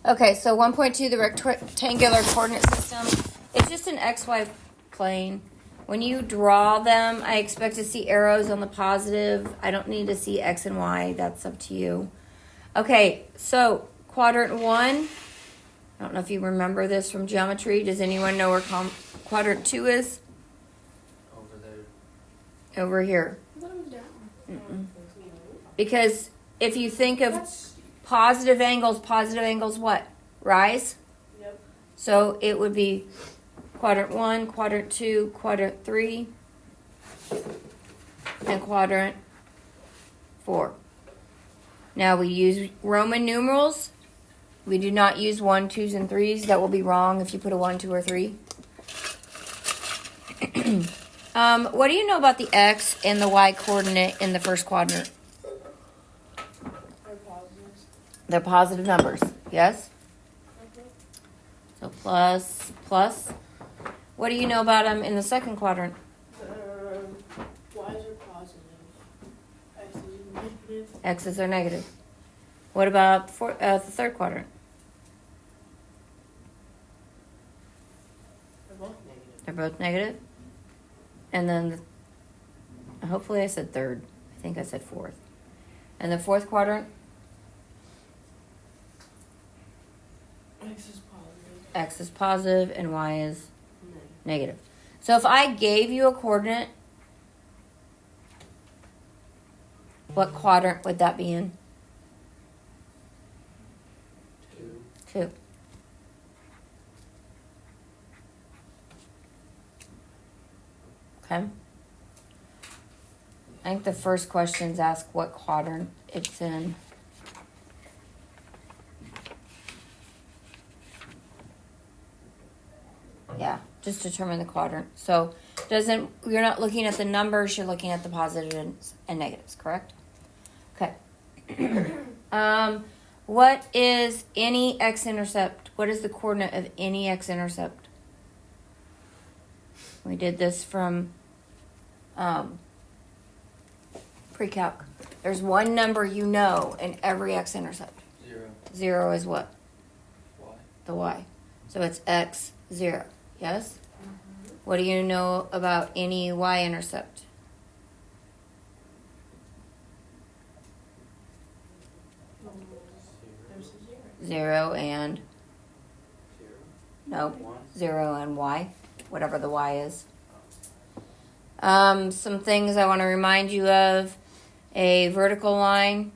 Okay, so 1.2, the rectangular coordinate system. It's just an XY plane. When you draw them, I expect to see arrows on the positive. I don't need to see X and Y. That's up to you. Okay, so quadrant 1. I don't know if you remember this from geometry. Does anyone know where quadrant 2 is? Over there. Over here. Because if you think of positive angles what? Rise? Yep. So it would be quadrant 1, quadrant 2, quadrant 3, and quadrant 4. Now we use Roman numerals. We do not use 1, 2s, and 3s. That will be wrong if you put a 1, 2, or 3. What do you know about the X and the Y coordinate in the first quadrant? They're positives. They're positive numbers, yes? Okay. So plus, plus. What do you know about them in the second quadrant? Y's are positive. X's are negative. X's are negative. What about the third quadrant? They're both negative. They're both negative. And then, hopefully I said third. I think I said fourth. And the fourth quadrant? X is positive. X is positive and Y is negative. So if I gave you a coordinate, what quadrant would that be in? 2. 2. Okay. I think the first questions ask what quadrant it's in. Yeah, just determine the quadrant. So you're not looking at the numbers, you're looking at the positives and negatives, correct? Okay. What is any x-intercept? What is the coordinate of any x-intercept? We did this from pre-calc. There's one number you know in every x-intercept. 0. 0 is what? Y. The y. So it's x 0. Yes? Mm-hmm. What do you know about any y-intercept? 0 and 0. nope. 1. 0 and y, whatever the y is. Some things I want to remind you of. A vertical line.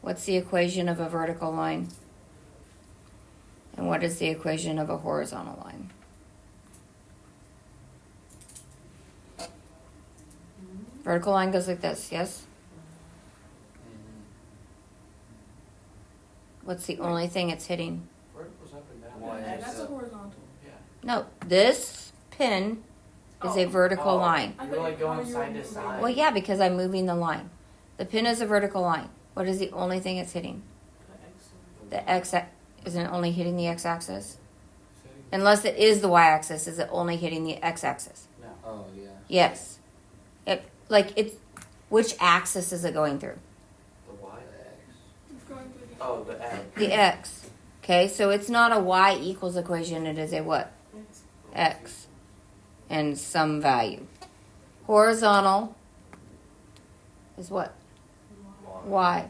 What's the equation of a vertical line? And what is the equation of a horizontal line? Vertical line goes like this, yes? What's the only thing it's hitting? Vertical's up and down. Y Is that's a up. horizontal. Yeah. No, this pin is a vertical line. You're like going side to side. Well, yeah, because I'm moving the line. The pin is a vertical line. What is the only thing it's hitting? The x isn't it only hitting the x-axis? Unless it is the y-axis, is it only hitting the x-axis? No. Oh, yeah. Yes. Which axis is it going through? The Y. It's going through the Oh, the X. The x. Okay, so it's not a y equals equation. It is a what? X. And some value. Horizontal is what? Y.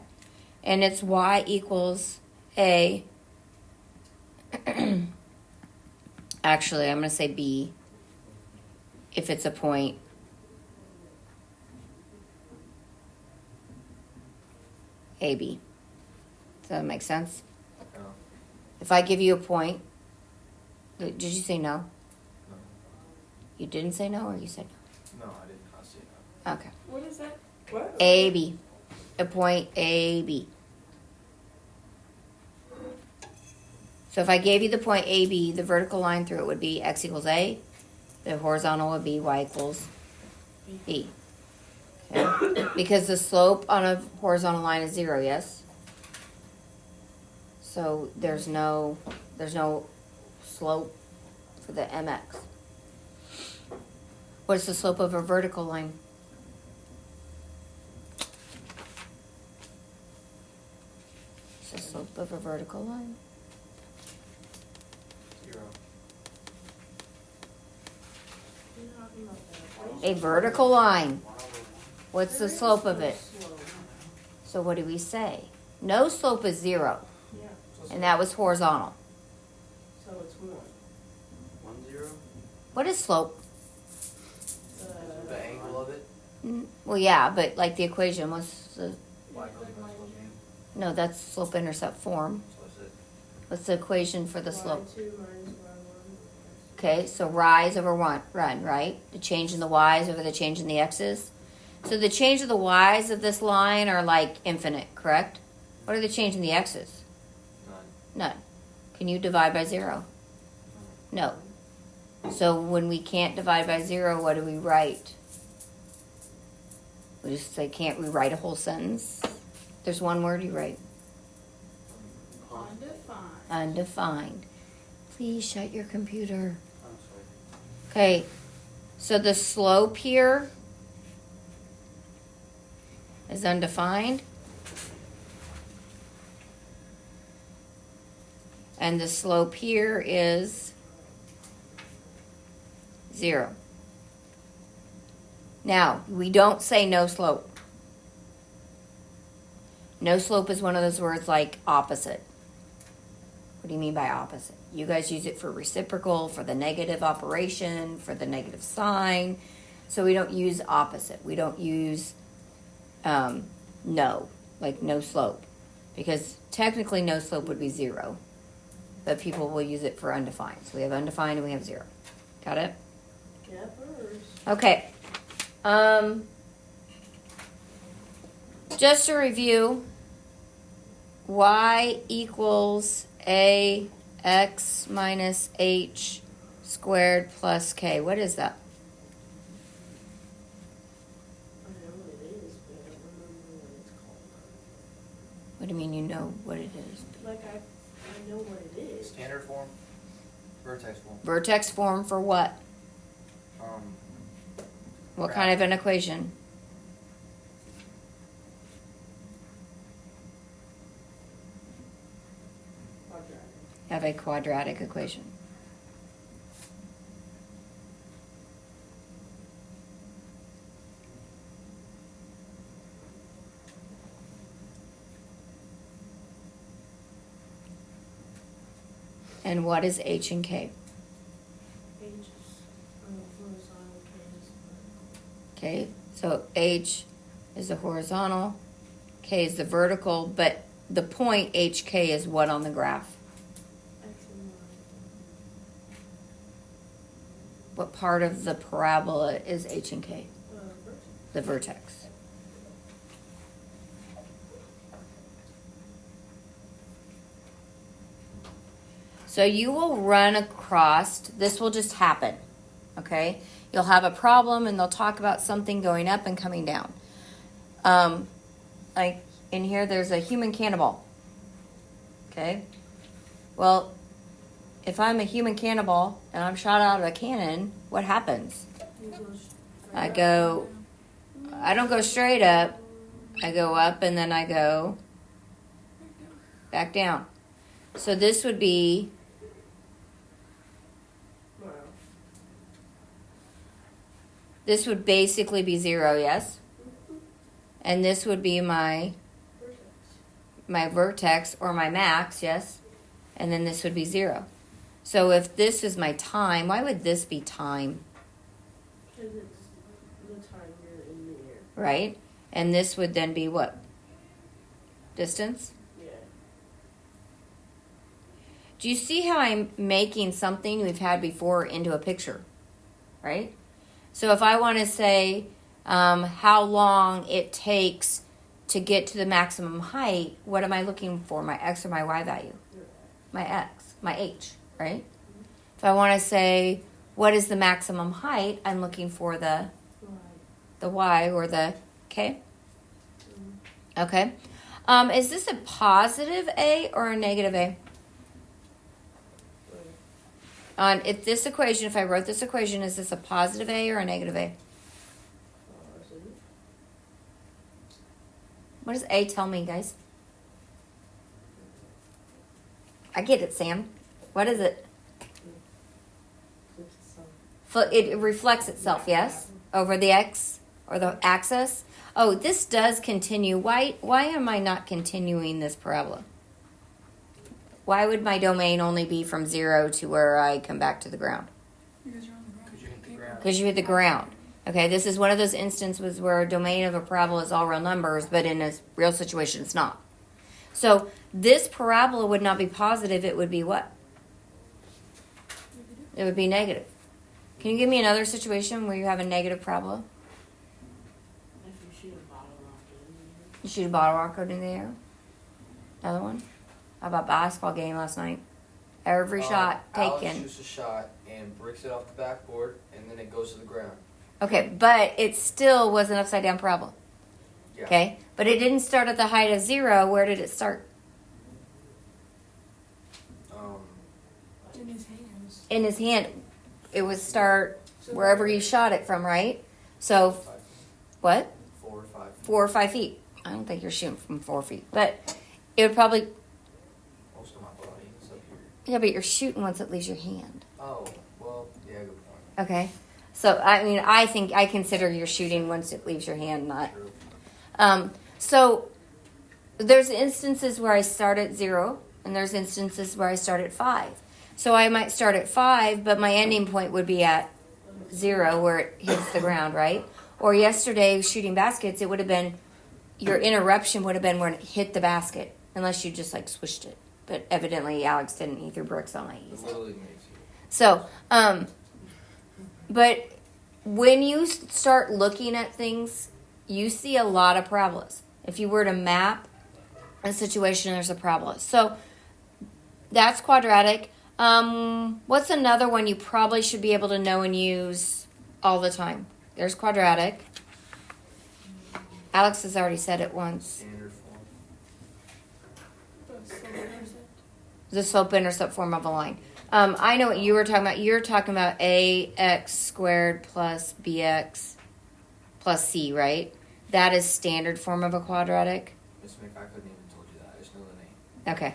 And it's y equals a. Actually, I'm going to say b if it's a point. AB. Does that make sense? No. If I give you a point, did you say no? No. You didn't say no, or you said No, I did not say no? Okay. What is that? What? AB. A point AB. So if I gave you the point AB, the vertical line through it would be x equals A. The horizontal would be y equals B. Okay? Because the slope on a horizontal line is 0, yes? So there's no slope for the MX. What's the slope of a vertical line? What's the slope slope of a vertical line? 0. You're talking about that. A vertical line. 1 over 1. What's the There is slope of no it? slope. So what do we say? No slope is 0, Yeah, and that was horizontal. so it's 1. 1, 0. What is slope? The angle of it. Well, yeah, but like the equation, what's the... Y goes by slope gain. No, that's slope-intercept form. So is it What's the equation for the slope? Y2 minus Y1. Okay, so rise over run, right? The change in the y's over the change in the x's. So the change of the y's of this line are like infinite, correct? What are the change in the x's? none? None. Can you divide by 0? No. So when we can't divide by 0, what do we write? We just say, can't we write a whole sentence? There's one word you write. Undefined. Undefined. Please shut your computer. I'm sorry. Okay, so the slope here is undefined. And the slope here is 0. Now, we don't say no slope. No slope is one of those words like opposite. What do you mean by opposite? You guys use it for reciprocal, for the negative operation, for the negative sign. So we don't use opposite. We don't use no, like no slope. Because technically no slope would be 0. But people will use it for undefined. So we have undefined and we have 0. Got it? Yep, Okay. Just to review, y equals ax minus h squared plus k. What is that? I know what it is, but I don't remember what it's called. What do you mean you know what it is? Like, I know what it is. Standard form. Vertex form. Vertex form for what? What kind of an equation? Quadratic. Have a quadratic equation. And what is h and k? H is horizontal, K is vertical. Okay, so h is the horizontal, k is the vertical, but the point hk is what on the graph? X and Y. What part of the parabola is h and k? Vertex. The vertex. So you will run across, this will just happen, okay? You'll have a problem and they'll talk about something going up and coming down. Like in here, there's a human cannibal, okay? Well, if I'm a human cannibal and I'm shot out of a cannon, what happens? You go straight I up. go, I don't go straight up. I go up and then I go back down. So this would be, Wow. this would basically be 0, yes? And this would be my vertex or my max, yes? And then this would be 0. So if this is my time, why would this be time, Because it's the time you're in the air. right? And this would then be what? Distance? Yeah. Do you see how I'm making something we've had before into a picture, right? So if I want to say how long it takes to get to the maximum height, what am I looking for, my x or my y value? My x, my h, right? If I want to say what is the maximum height, I'm looking for the y or the k. Okay. Is this a positive a or a negative a? On if this equation, if I wrote this equation, is this a positive a or a negative a? What does a tell me, guys? I get it, Sam. What is it? Flips itself. It reflects itself, yes, over the x or the axis. Oh, this does continue. Why am I not continuing this parabola? Why would my domain only be from 0 to where I come back to the ground? Because you hit the ground. Because you hit the ground. Okay, this is one of those instances where a domain of a parabola is all real numbers, but in a real situation it's not. So this parabola would not be positive, it would be what? It would be negative. Can you give me another situation where you have a negative parabola? If you shoot a bottle rocket in the air. You shoot a bottle rocket in the air. Another one? How about basketball game last night? Every shot Alex taken. shoots a shot and bricks it off the backboard, and then it goes to the ground. Okay, but it still was an upside down parabola. Yeah. Okay, but it didn't start at the height of 0. Where did it start? In his hands. In his hand. It would start wherever you shot it from, right? So, 5 feet. what? 4 or 5 feet. 4 or 5 feet. I don't think you're shooting from 4 feet, but it would probably. Most of my body is up here. Yeah, but you're shooting once it leaves your hand. Oh, well, yeah, good point. Okay, so I mean, I consider you're shooting once it leaves your hand, not. True. So there's instances where I start at 0, and there's instances where I start at 5. So I might start at 5, but my ending point would be at 0 where it hits the ground, right? Or yesterday shooting baskets, it would have been, your interruption would have been when it hit the basket, unless you just like swished it. But evidently Alex didn't. He threw bricks on my It ease. literally makes you. So, but when you start looking at things, you see a lot of parabolas. If you were to map a situation, there's a parabola. So that's quadratic. What's another one you probably should be able to know and use all the time? There's quadratic. Alex has already said it once. Standard form. The slope-intercept form of a line. I know what you were talking about. You're talking about ax squared plus bx plus c, right? That is standard form of a quadratic. Miss Mick, I couldn't even told you that. I just know the name. Okay.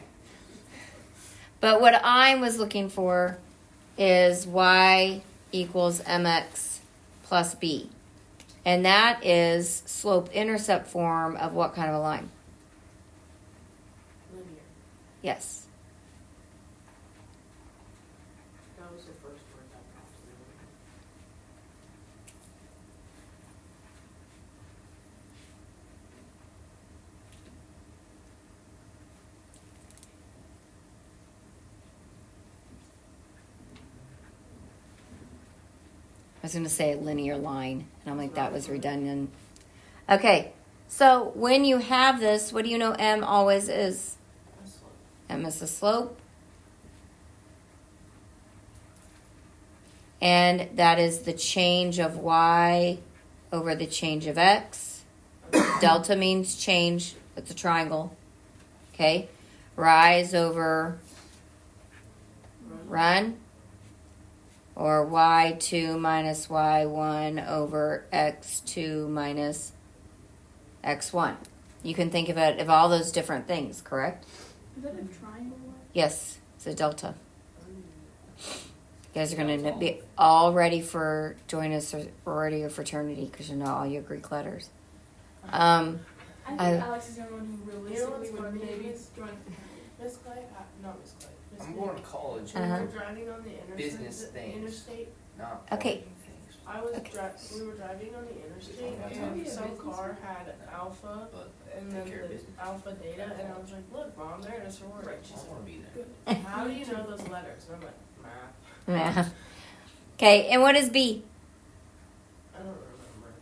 But what I was looking for is y equals mx plus b. And that is slope-intercept form of what kind of a line? Linear. Yes. That was the first word that popped in my head. I was going to say a linear line, and I'm like, that was redundant. Okay, so when you have this, what do you know m always is? A slope. M is the slope. And that is the change of y over the change of x. Delta means change. It's a triangle. Okay, rise over run. Or y2 minus y1 over x2 minus x1. You can think of it of all those different things, correct? Is that a triangle? Yes, it's a delta. You guys are going to be all ready for join us already a fraternity because you know all your Greek letters. I think I- Alex is the only one who You know what's realistically would funny maybe is- join. Miss Clay? Not Miss Clay. Miss I'm Nick. going to college. When Uh-huh. we were driving on the Business things. interstate, Not Okay. plugging things. I was Okay. we were driving on the interstate That's and not- some car had alpha But and take then care of the business. alpha data and I was like, look mom, they're in a sorority. Right, She's I want to be there. like, how do you know those letters? And I'm like, math. Yeah. Okay, and what is b? I don't remember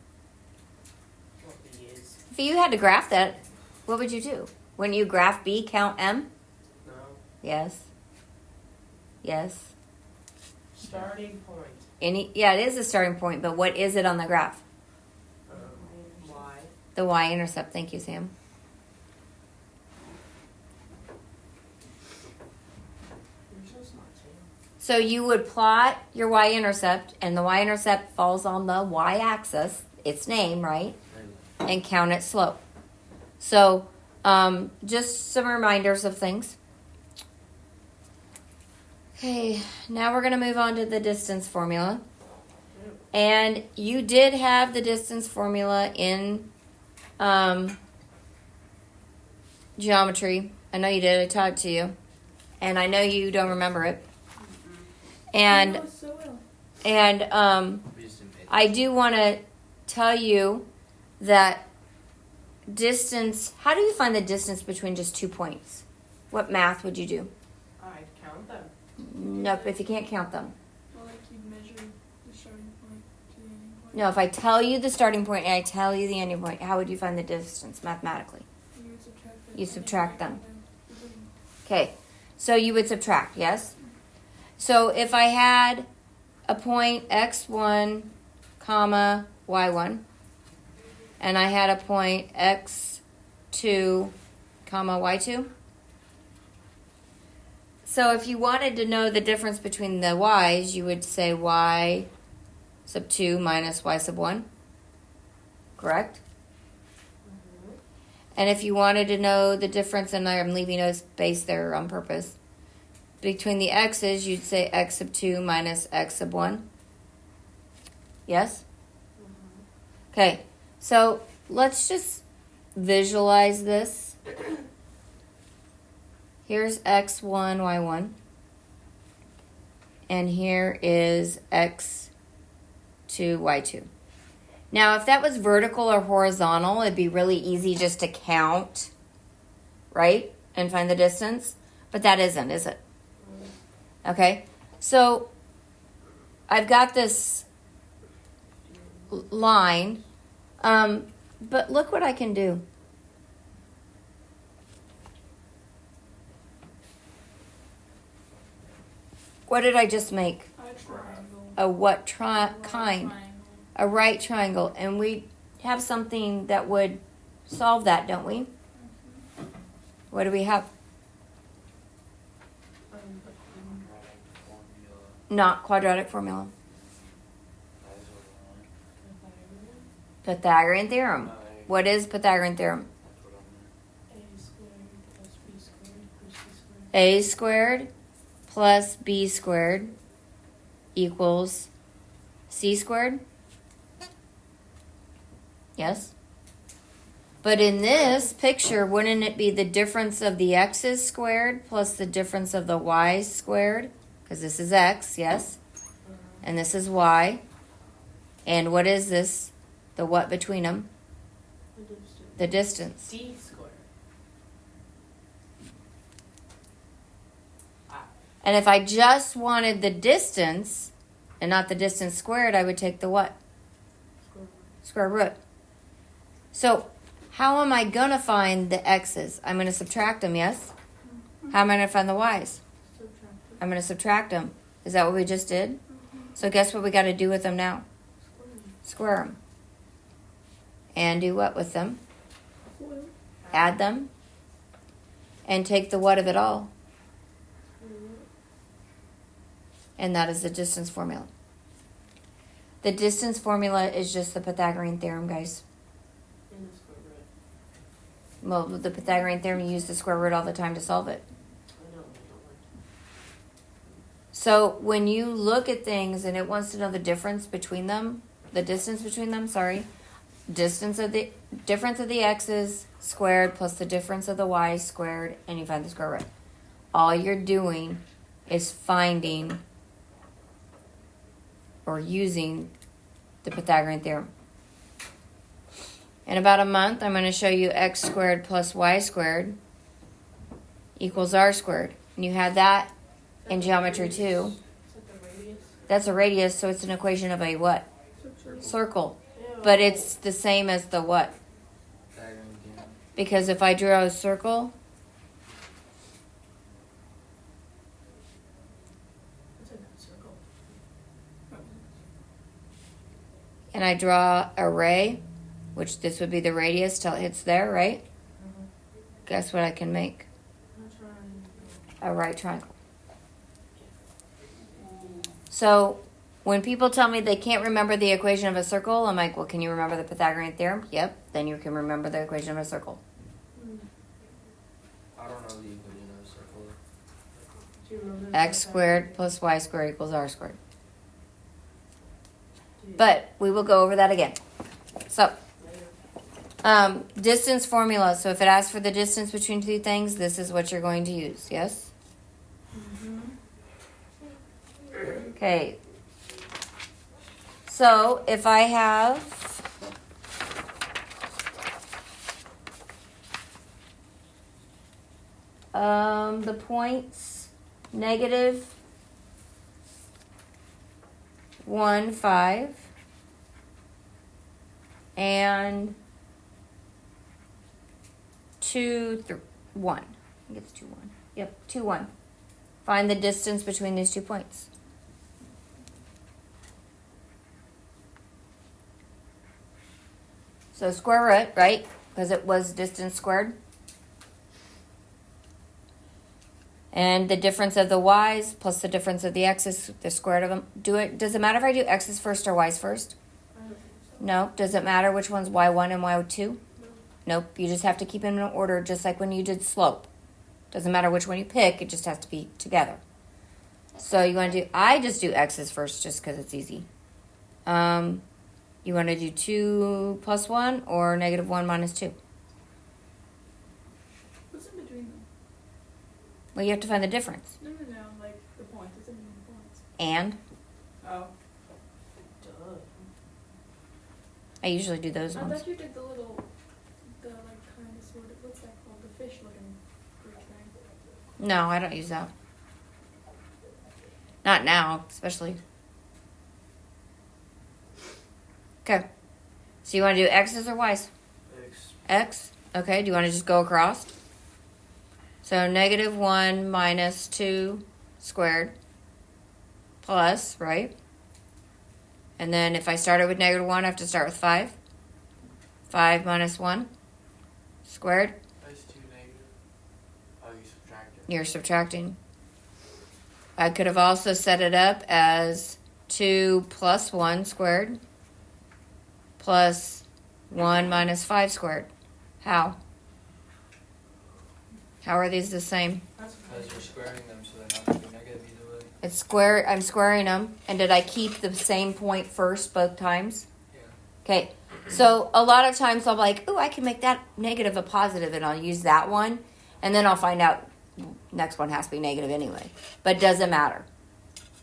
what B is. If you had to graph that, what would you do? When you graph b, count m? No. Yes. Yes. Starting point. Yeah, it is a starting point, but what is it on the graph? Y. The y-intercept. Thank you, Sam. You're so smart, Sam. So you would plot your y-intercept, and the y-intercept falls on the y-axis, its name, right? Really. And count its slope. So just some reminders of things. Okay, now we're going to move on to the distance formula. And you did have the distance formula in geometry. I know you did. I taught it to you. And I know you don't remember it. And I know so well. and We just didn't pay I do want to tell you that distance, how do you find the distance between just 2 points? What math would you do? I'd count them. Nope, if you can't count them. Well, like you measure the starting point to the ending point. No, if I tell you the starting point and I tell you the ending point, how would you find the distance mathematically? You would subtract them. You subtract them. The beginning. Okay, so you would subtract, yes? So if I had a point x1, comma, y1, and I had a point x2, comma, y2. So if you wanted to know the difference between the y's, you would say y sub 2 minus y sub 1. Correct? And if you wanted to know the difference, and I'm leaving a space there on purpose, between the x's, you'd say x sub 2 minus x sub 1. Yes? Okay, so let's just visualize this. Here's x1, y1. And here is x2, y2. Now, if that was vertical or horizontal, it'd be really easy just to count, right? And find the distance. But that isn't, is it? Okay, so I've got this line, but look what I can do. What did I just make? A triangle. A what Right kind? triangle. A right triangle. And we have something that would solve that, don't we? What do we have? Not quadratic formula. Pythagorean theorem. What is Pythagorean theorem? A squared plus B squared plus C. A squared plus B squared equals C squared. Yes? But in this picture, wouldn't it be the difference of the x's squared plus the difference of the y's squared? Because this is x, yes? And this is y. And what is this? The what between them? The distance. D squared. And if I just wanted the distance and not the distance squared, I would take the what? Square root. So how am I going to find the x's? I'm going to subtract them, yes? How am I going to find the y's? I'm going to subtract them. Is that what we just did? So guess what we got to do with them now? Square them. And do what with them? Add them. And take the what of it all. And that is the distance formula. The distance formula is just the Pythagorean theorem, guys. And the square root. Well, the Pythagorean theorem, you use the square root all the time to solve it. I know, I don't like So when you look at things and it wants to know the difference between them, the distance between them, difference of the x's squared plus the difference of the y's squared, and you find the square root. All you're doing is finding or using the Pythagorean theorem. In about a month, I'm going to show you x squared plus y squared equals r squared. And you had that in geometry too. Is that the radius? That's a radius, so it's an equation of a what? Circle. Ew. But it's the same as the what? Pythagorean theorem. Because if I draw a circle, That's a good circle. and I draw a ray, which this would be the radius till it hits there, right? Guess what I can make? I'm trying. A right triangle. So when people tell me they can't remember the equation of a circle, I'm like, well, can you remember the Pythagorean theorem? Yep. Then you can remember the equation of a circle. I don't know the equation of a circle. Do you remember X that? squared plus y squared equals r squared. Do you- But we will go over that again. So, Later. distance formula. So if it asks for the distance between two things, this is what you're going to use. Yes? Okay. So if I have the points negative 1, 5 and 2, 1. I think it's 2, 1. Yep, 2, 1. Find the distance between these 2 points. So square root, right? Because it was distance squared. And the difference of the y's plus the difference of the x's, the square root of them. Does it matter if I do x's first or y's first? I don't think so. No. Does it matter which one's y1 and y2? Nope. You just have to keep them in order, just like when you did slope. Doesn't matter which one you pick, it just has to be together. So you want to do, I just do x's first just because it's easy. You want to do 2 plus 1 or negative 1 minus 2? What's in between them? Well, you have to find the difference. No, like the point. What's in between the points? And Oh. Duh. I usually do those I ones. thought you did the little, the like kind of sort of, what's that called? The fish looking Greek thing. No, I don't use that. Not now, especially. Okay. So you want to do x's or y's? X. X. Okay. Do you want to just go across? So negative 1 minus 2 squared plus, right? And then if I started with negative 1, I have to start with 5. 5 minus 1 squared. That's 2 negative. Oh, you subtract it. You're subtracting. I could have also set it up as 2 plus 1 squared plus 1 minus 5 squared. How? How are these the same? That's Because you're squaring them, so they're not going to be negative either way. It's square. I'm squaring them. And did I keep the same point first both times? Yeah. Okay. So a lot of times I'm like, oh, I can make that negative a positive, and I'll use that one. And then I'll find out next one has to be negative anyway. But doesn't matter.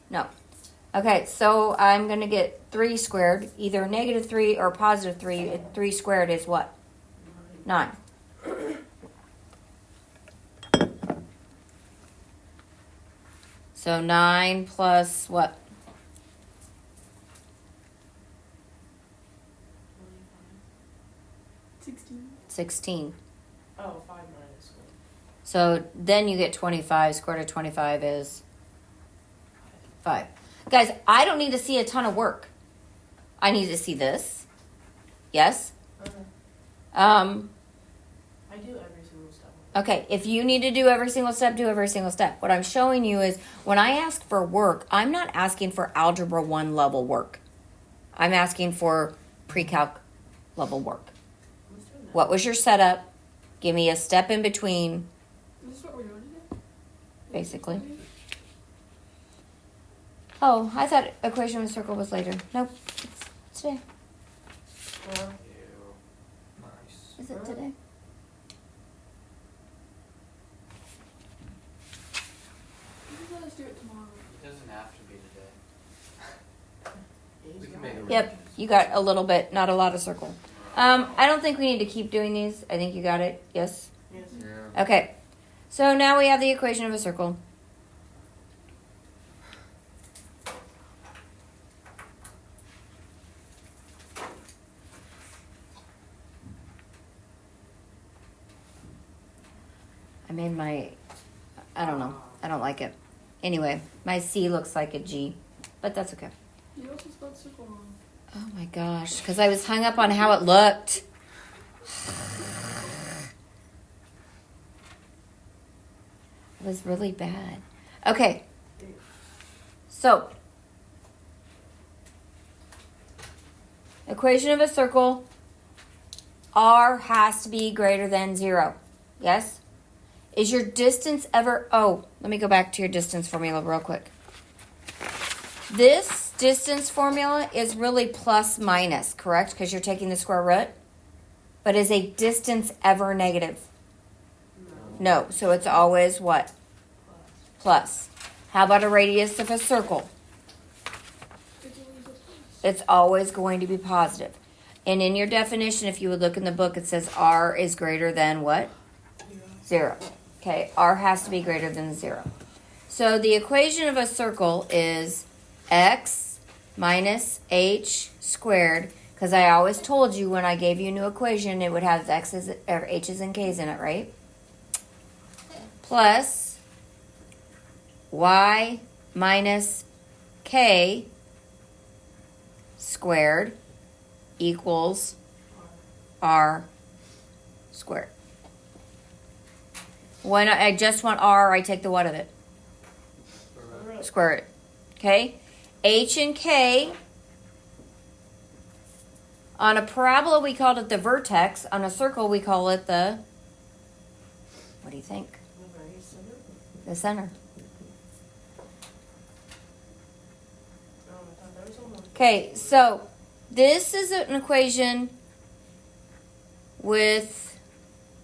No. Okay, so I'm going to get 3 squared. Either negative 3 or positive 3. 3 squared is what? 9. So 9 plus what? 16. 16. Oh, 5 minus 1. So then you get 25. Square root of 25 is 5. Guys, I don't need to see a ton of work. I need to see this. Yes? Okay. I do every single step. Okay, if you need to do every single step, do every single step. What I'm showing you is when I ask for work, I'm not asking for Algebra 1 level work. I'm asking for pre-calc level work. Who's doing that? What was your setup? Give me a step in between, Is this what we're doing today? basically. Oh, I thought equation of a circle was later. Nope, it's today. Well, Ew. Nice. Is it today? Just let us do it tomorrow. It doesn't have to be today. We can make it Yep, you got a little bit, not a lot of circle. I don't think we need to keep doing these. I think you got it. Yes? Yes. Yeah. Okay. So now we have the equation of a circle. I made my, I don't know. I don't like it. Anyway, my C looks like a G, but that's okay. You also spelled circle wrong. Oh my gosh, because I was hung up on how it looked. It was really bad. Okay. So, equation of a circle, R has to be greater than 0. Yes? Is your distance ever... Oh, let me go back to your distance formula real quick. This distance formula is really plus minus, correct? Because you're taking the square root. But is a distance ever negative? No. So it's always what? Plus. How about a radius of a circle? It's always going to be positive. And in your definition, if you would look in the book, it says r is greater than what? 0. Okay, r has to be greater than 0. So the equation of a circle is x minus h squared, because I always told you when I gave you a new equation, it would have x's or h's and k's in it, right? Plus y minus k squared equals r squared. When I just want r, I take the what of it? Square root. Okay? H and k, on a parabola we called it the vertex. On a circle we call it the, what do you think? The center. Okay, so this is an equation with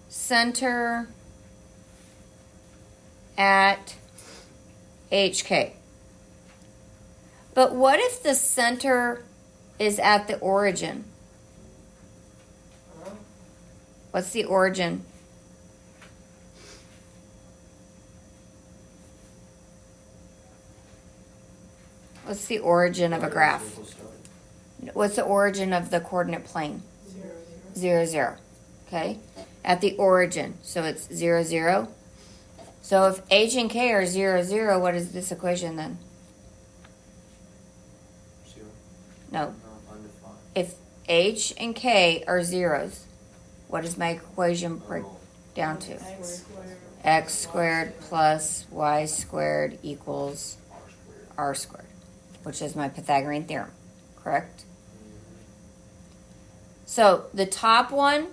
center at HK. But what if the center is at the origin? What's the origin? What's the origin of a graph? What's the origin of the coordinate plane? 0, 0. Okay? At the origin. So it's 0, 0. So if h and k are 0, 0, what is this equation then? 0. No. Undefined. If h and k are zeros, what does my equation break down to? X squared plus y squared equals r squared, which is my Pythagorean theorem, correct? So the top one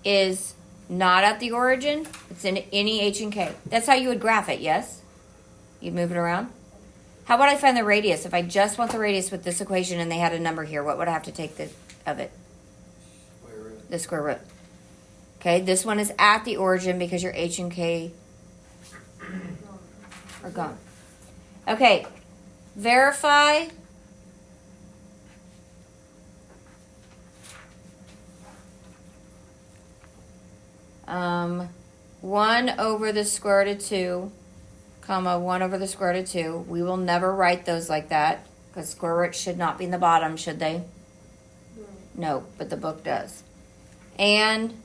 is not at the origin. It's in any h and k. That's how you would graph it, yes? You'd move it around. How about I find the radius? If I just want the radius with this equation and they had a number here, what would I have to take of it? Square root. The square root. Okay, this one is at the origin because your h and k are gone. Okay, verify. Um, 1 over the square root of 2, comma, 1 over the square root of 2. We will never write those like that because square roots should not be in the bottom, should they? No, but the book does. And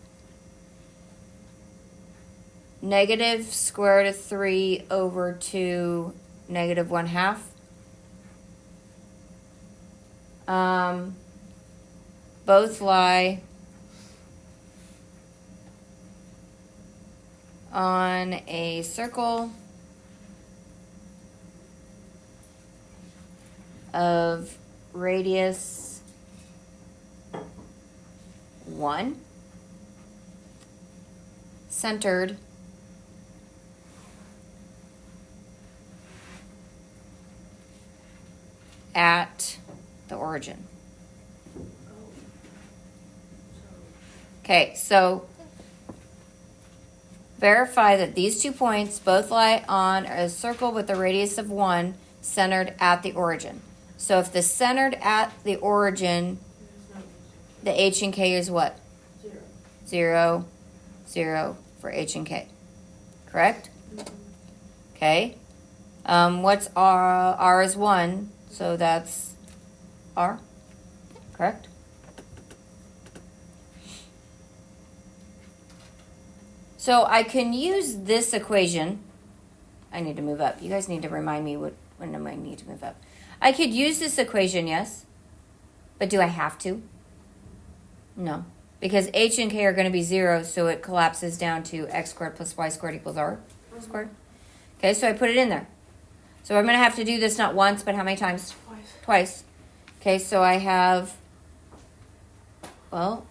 negative square root of 3 over 2, negative 1/2. Both lie on a circle of radius 1, centered at the origin. Okay, so verify that these 2 points both lie on a circle with a radius of 1 centered at the origin. So if the centered at the origin, the h and k is what? 0, 0 for h and k. Correct? Okay. What's r? R is 1, so that's r. Correct? So I can use this equation. I need to move up. You guys need to remind me when I need to move up. I could use this equation, yes. But do I have to? No. Because h and k are going to be 0, so it collapses down to x squared plus y squared equals r squared. Okay, so I put it in there. So I'm going to have to do this not once, but how many times? Twice. Okay, so I have, well,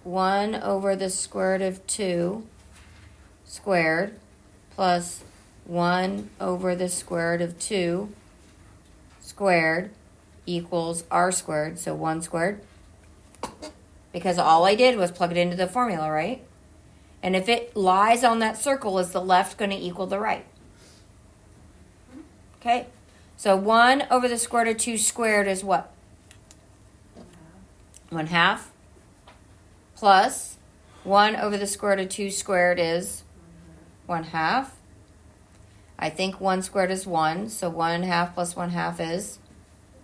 1 over the square root of 2 squared plus 1 over the square root of 2 squared equals r squared, so 1 squared. Because all I did was plug it into the formula, right? And if it lies on that circle, is the left going to equal the right? Okay, so 1 over the square root of 2 squared is what? 1/2. Plus 1 over the square root of 2 squared is 1/2. I think 1 squared is 1, so 1/2 plus 1/2 is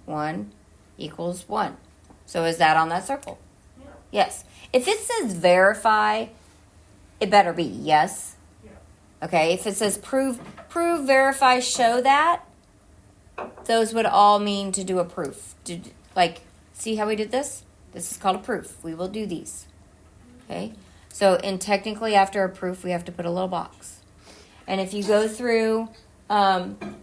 1 equals 1. So is that on that circle? Yeah. Yes. If it says verify, it better be yes. Yeah. Okay, if it says prove, verify, show that, those would all mean to do a proof. See how we did this? This is called a proof. We will do these. Okay, so technically after a proof, we have to put a little box. And if you go through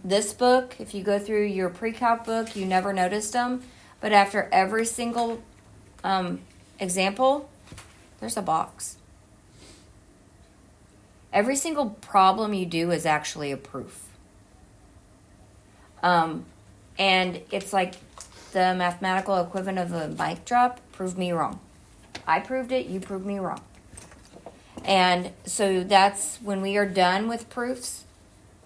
this book, if you go through your pre-calc book, you never noticed them. But after every single example, there's a box. Every single problem you do is actually a proof. And it's like the mathematical equivalent of a mic drop. Prove me wrong. I proved it, you proved me wrong. And so that's when we are done with proofs.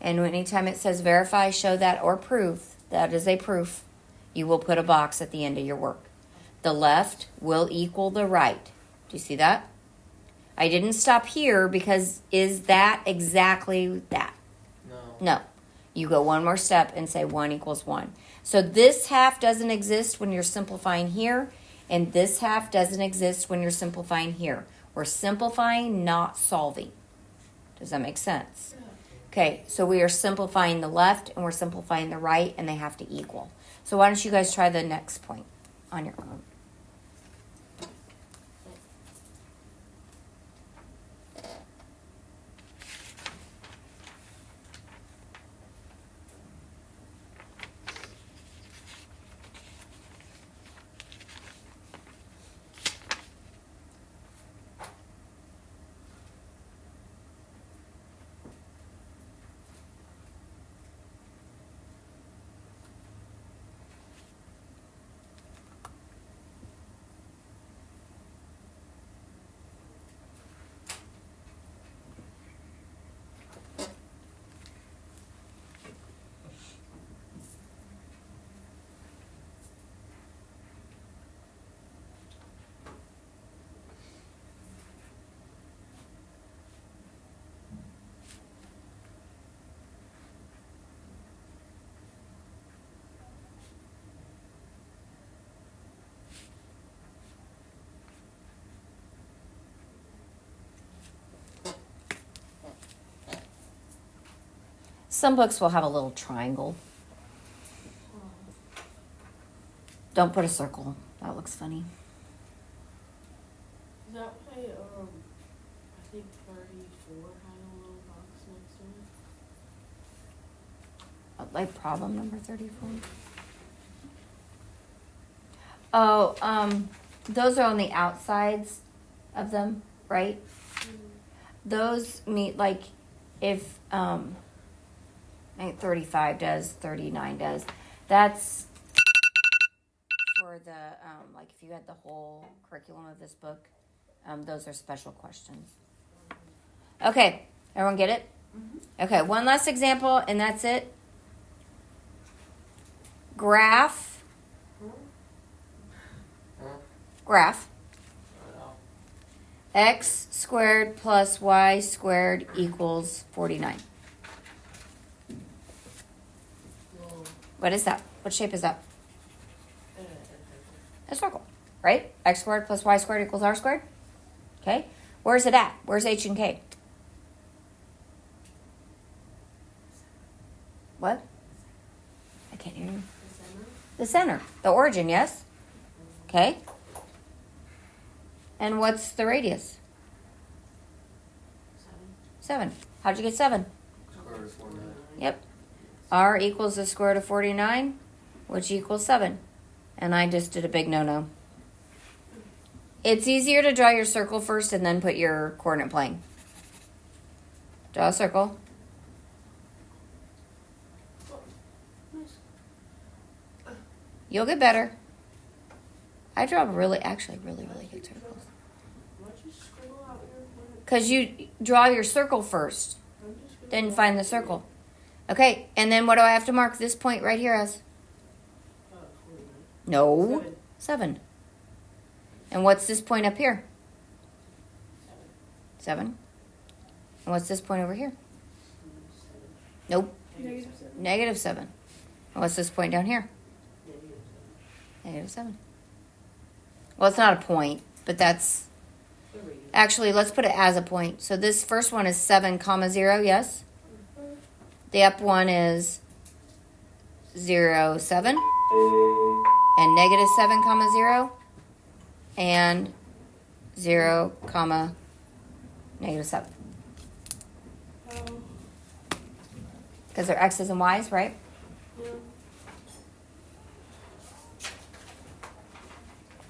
And anytime it says verify, show that, or prove, that is a proof. You will put a box at the end of your work. The left will equal the right. Do you see that? I didn't stop here because is that exactly that? No. You go one more step and say 1 equals 1. So this half doesn't exist when you're simplifying here, and this half doesn't exist when you're simplifying here. We're simplifying, not solving. Does that make sense? Okay, so we are simplifying the left and we're simplifying the right, and they have to equal. So why don't you guys try the next point on your own? Some books will have a little triangle. Don't put a circle. That looks funny. Is that why, I think 34 had a little box next to it? Like problem number 34. Oh, those are on the outsides of them, right? Those mean like if I think 35 does, 39 does. That's for the like if you had the whole curriculum of this book, those are special questions. Okay, everyone get it? Mm-hmm. Okay, one last example, and that's it. Graph. Graph. X squared plus y squared equals 49. What is that? What shape is that? A circle, right? X squared plus y squared equals r squared. Okay. Where's it at? Where's h and k? What? I can't hear you. The center. The origin, yes? Okay. And what's the radius? 7. How'd you get 7? Square root of 49. Yep. R equals the square root of 49, which equals 7. And I just did a big no-no. It's easier to draw your circle first and then put your coordinate plane. Draw a circle. Nice. You'll get better. I draw really good circles. Why'd you scribble out your word? Because you draw your circle first, I'm just gonna then draw find the it. circle. Okay, and then what do I have to mark this point right here as? 49. No. 7. 7. And what's this point up here? 7. And what's this point over here? 7. Nope. Negative 7. -7. And what's this point down here? Negative 7. -7. Well, it's not a point, but that's... The radius. Actually, let's put it as a point. So this first one is 7, 0, yes? The up one is 0, 7. And -7, 0. And 0, -7. Oh, Because they're x's and y's, right? yeah.